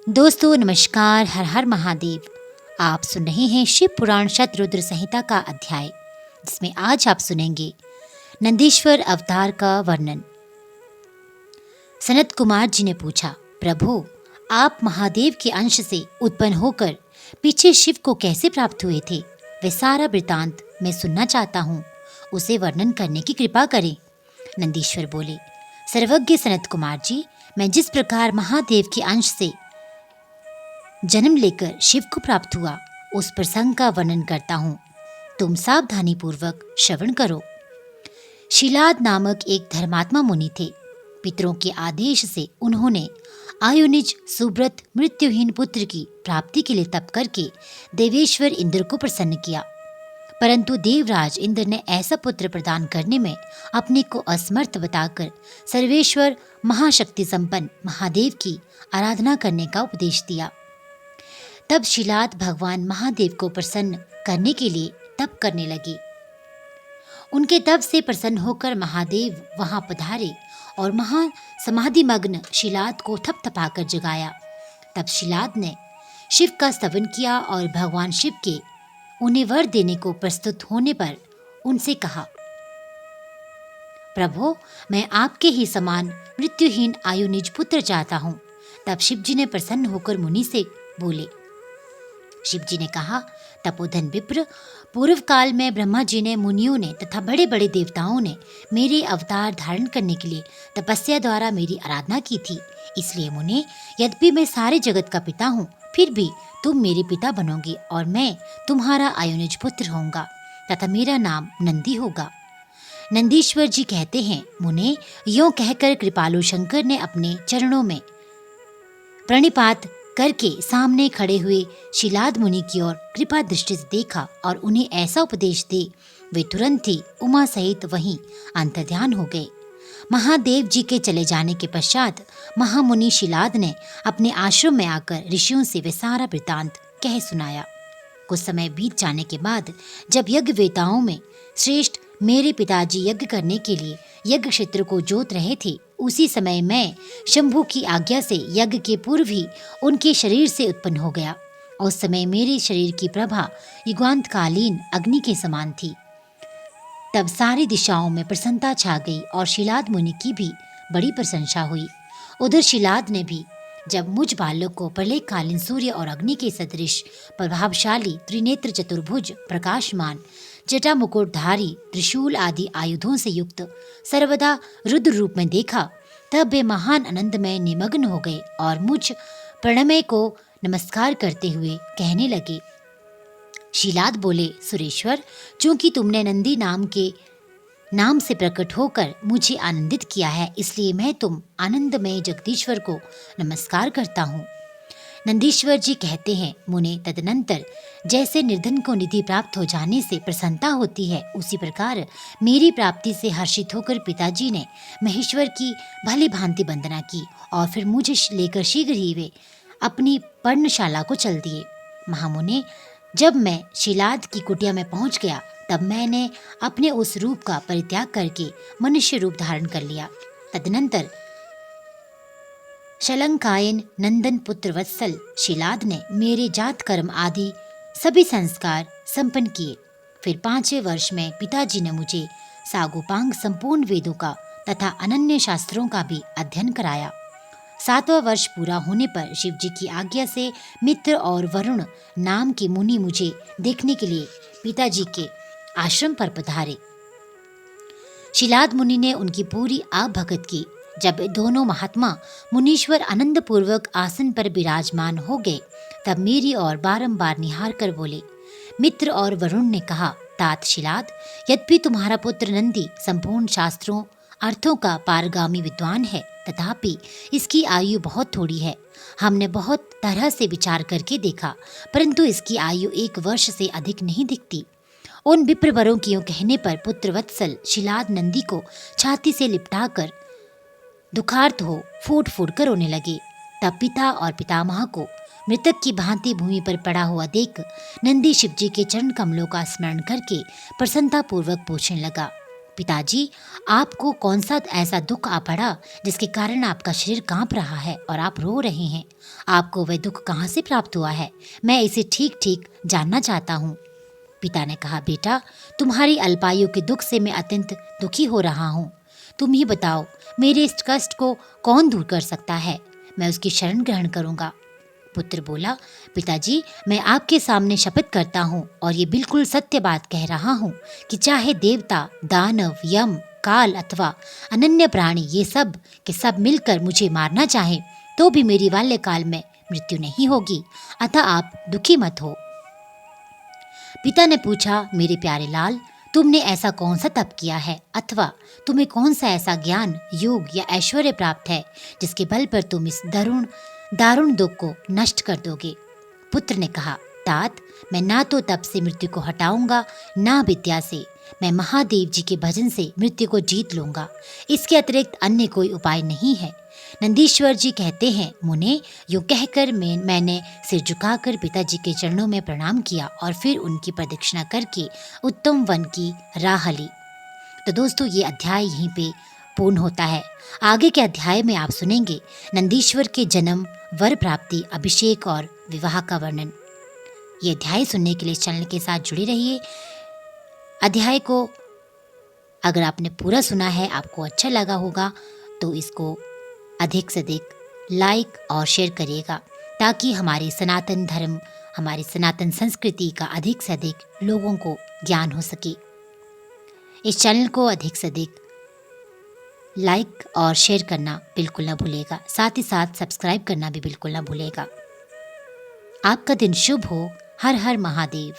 दोस्तों नमस्कार, हर हर महादेव। आप सुन रहे हैं शिव पुराण शतरुद्र संहिता का अध्याय, जिसमें आज आप सुनेंगे नंदीश्वर अवतार का वर्णन। सनत कुमार जी ने पूछा, प्रभु आप महादेव के अंश से उत्पन्न होकर पीछे शिव को कैसे प्राप्त हुए थे? वे सारा वृतांत मैं सुनना चाहता हूँ, उसे वर्णन करने की कृपा करें। नंदीश्वर बोले, सर्वज्ञ सनत कुमार जी, मैं जिस प्रकार महादेव के अंश से जन्म लेकर शिव को प्राप्त हुआ, उस प्रसंग का वर्णन करता हूँ। तुम सावधानी पूर्वक श्रवण करो। शिलाद नामक एक धर्मात्मा मुनि थे। पितरों के आदेश से उन्होंने आयुनिज सुब्रत मृत्युहीन पुत्र की प्राप्ति के लिए तप करके देवेश्वर इंद्र को प्रसन्न किया, परंतु देवराज इंद्र ने ऐसा पुत्र प्रदान करने में अपने को असमर्थ बताकर सर्वेश्वर महाशक्ति संपन्न महादेव की आराधना करने का उपदेश दिया। तब शिलाद भगवान महादेव को प्रसन्न करने के लिए तप करने लगे। उनके तप से प्रसन्न होकर महादेव वहां पधारे और महा समाधि मग्न शिलाद को थपथपाकर जगाया। तब शिलाद ने शिव का स्तवन किया और भगवान शिव के उन्हें वर देने को प्रस्तुत होने पर उनसे कहा, प्रभु मैं आपके ही समान मृत्युहीन आयुनिज पुत्र चाहता हूँ। तब शिव जी ने प्रसन्न होकर मुनि से बोले। शिव जी ने कहा, तपोधन विप्र, पूर्व काल में ब्रह्मा जी ने, मुनियों ने तथा बड़े बड़े देवताओं ने मेरे अवतार धारण करने के लिए तपस्या द्वारा मेरी आराधना की थी। इसलिए मुने, यद्यपि मैं सारे जगत का पिता हूँ, फिर भी तुम मेरे पिता बनोगे और मैं तुम्हारा आयुनिज पुत्र होऊंगा तथा मेरा नाम नंदी होगा। नंदीश्वर जी कहते हैं, मुने, यों कहकर कृपालु शंकर ने अपने चरणों में प्रणिपात करके सामने खड़े हुए शिलाद मुनि की ओर कृपा दृष्टि से देखा और उन्हें ऐसा उपदेश दे वे तुरंत ही उमा सहित वहीं अंतर्ध्यान हो गए। महादेव जी के चले जाने के पश्चात महामुनि शिलाद ने अपने आश्रम में आकर ऋषियों से वे सारा वृतांत कह सुनाया। कुछ समय बीत जाने के बाद जब यज्ञ वेताओं में श्रेष्ठ मेरे पिताजी यज्ञ करने के लिए यज्ञ क्षेत्र को जोत रहे थे, उसी समय मैं शंभु की आज्ञा से यज्ञ के पूर्व ही उनके शरीर से उत्पन्न हो गया। उस समय मेरे शरीर की प्रभा युगांतकालीन अग्नि के समान थी। तब सारी दिशाओं में प्रसन्नता छा गई और शिलाद मुनि की भी बड़ी प्रशंसा हुई। उधर शिलाद ने भी जब मुझ बालक को प्रलयकालीन सूर्य और अग्नि के सदृश प्रभावशाली त्रिनेत्र चतुर्भुज प्रकाशमान जटा मुकुटधारी त्रिशूल आदि आयुधों से युक्त सर्वदा रुद्र रूप में देखा, तब वे महान आनंद में निमग्न हो गए और मुझ प्रणमय को नमस्कार करते हुए कहने लगे। शिलाद बोले, सुरेश्वर, चूंकि तुमने नंदी नाम से प्रकट होकर मुझे आनंदित किया है, इसलिए मैं तुम आनंदमय जगदीश्वर को नमस्कार करता हूँ। नंदीश्वर जी कहते हैं, मुने, तदनंतर जैसे निर्धन को निधि प्राप्त हो जाने से प्रसन्नता होती है, उसी प्रकार मेरी प्राप्ति से हर्षित होकर पिताजी ने महेश्वर की भली भांति वंदना की और फिर मुझे लेकर शीघ्र ही वे अपनी पर्णशाला को चल दिए। महामुने, जब मैं शिलाद की कुटिया में पहुंच गया, तब मैंने अपने उस रूप का परित्याग करके मनुष्य रूप धारण कर लिया। तदनंतर शलंकायन नंदन पुत्र वत्सल शिलाद ने मेरे जात कर्म आदि सभी संस्कार संपन्न किए। फिर 5वें वर्ष में पिताजी ने मुझे सागोपांग संपूर्ण वेदों का तथा अनन्य शास्त्रों का भी अध्ययन कराया। 7वां वर्ष पूरा होने पर शिव जी की आज्ञा से मित्र और वरुण नाम के मुनि मुझे देखने के लिए पिताजी के आश्रम पर पधारे। शिलाद मुनि ने उनकी पूरी भगत की। जब दोनों महात्मा मुनीश्वर आनंद पूर्वक आसन पर विराजमान हो गए, तब मेरी ओर बारंबार निहार कर बोले। मित्र और वरुण ने कहा, तात शिलाद, यद्यपि तुम्हारा पुत्र नंदी संपूर्ण शास्त्रों अर्थों का पारगामी विद्वान है, तथापि इसकी आयु बहुत थोड़ी है। हमने बहुत तरह से विचार करके देखा, परंतु इसकी आयु 1 वर्ष से अधिक नहीं दिखती। उन विप्रवरों की कहने पर पुत्र वत्सल शिलाद नंदी को छाती से लिपटाकर दुखार्त हो फूट फूट कर रोने लगे। तब पिता और पितामह को मृतक की भांति भूमि पर पड़ा हुआ देख नंदी शिव जी के चरण कमलों का स्मरण करके प्रसन्नता पूर्वक पूछने लगा, पिताजी, आपको कौन सा ऐसा दुख आ पड़ा जिसके कारण आपका शरीर कांप रहा है और आप रो रहे हैं? आपको वह दुख कहाँ से प्राप्त हुआ है? मैं इसे ठीक ठीक जानना चाहता हूँ। पिता ने कहा, बेटा, तुम्हारी अल्पायु के दुख से मैं अत्यंत दुखी हो रहा हूँ। तुम ही बताओ, मेरे इस कष्ट को कौन दूर कर सकता है? मैं उसकी शरण ग्रहण करूँगा। पुत्र बोला, पिताजी, मैं आपके सामने शपथ करता हूँ और ये बिल्कुल सत्य बात कह रहा हूँ कि चाहे देवता, दानव, यम, काल अथवा अनन्य प्राणी ये सब के सब मिलकर मुझे मारना चाहे तो भी मेरी बाल्यकाल में मृत्यु नहीं होगी। अतः आप दुखी मत हो। पिता ने पूछा, मेरे प्यारे लाल, तुमने ऐसा कौन सा तप किया है अथवा तुम्हें कौन सा ऐसा ज्ञान, योग या ऐश्वर्य प्राप्त है जिसके बल पर तुम इस दारुण दुख को नष्ट कर दोगे? पुत्र ने कहा, तात, मैं ना तो तप से मृत्यु को हटाऊंगा, ना विद्या से। मैं महादेव जी के भजन से मृत्यु को जीत लूंगा। इसके अतिरिक्त अन्य कोई उपाय नहीं है। नंदीश्वर जी कहते हैं, मुने, यूं कहकर मैंने सिर झुकाकर पिताजी के चरणों में प्रणाम किया और फिर उनकी प्रदक्षिणा करके उत्तम वन की राह ली। तो दोस्तों, ये अध्याय यहीं पे पूर्ण होता है। आगे के अध्याय में आप सुनेंगे नंदीश्वर के जन्म, वर प्राप्ति, अभिषेक और विवाह का वर्णन। ये अध्याय सुनने के लिए इस चैनल के साथ जुड़े रहिए। अध्याय को अगर आपने पूरा सुना है, आपको अच्छा लगा होगा, तो इसको अधिक से अधिक लाइक और शेयर करिएगा ताकि हमारे सनातन धर्म, हमारी सनातन संस्कृति का अधिक से अधिक लोगों को ज्ञान हो सके। इस चैनल को अधिक से अधिक लाइक और शेयर करना बिल्कुल ना भूलेगा। साथ ही साथ सब्सक्राइब करना भी बिल्कुल ना भूलेगा। आपका दिन शुभ हो। हर हर महादेव।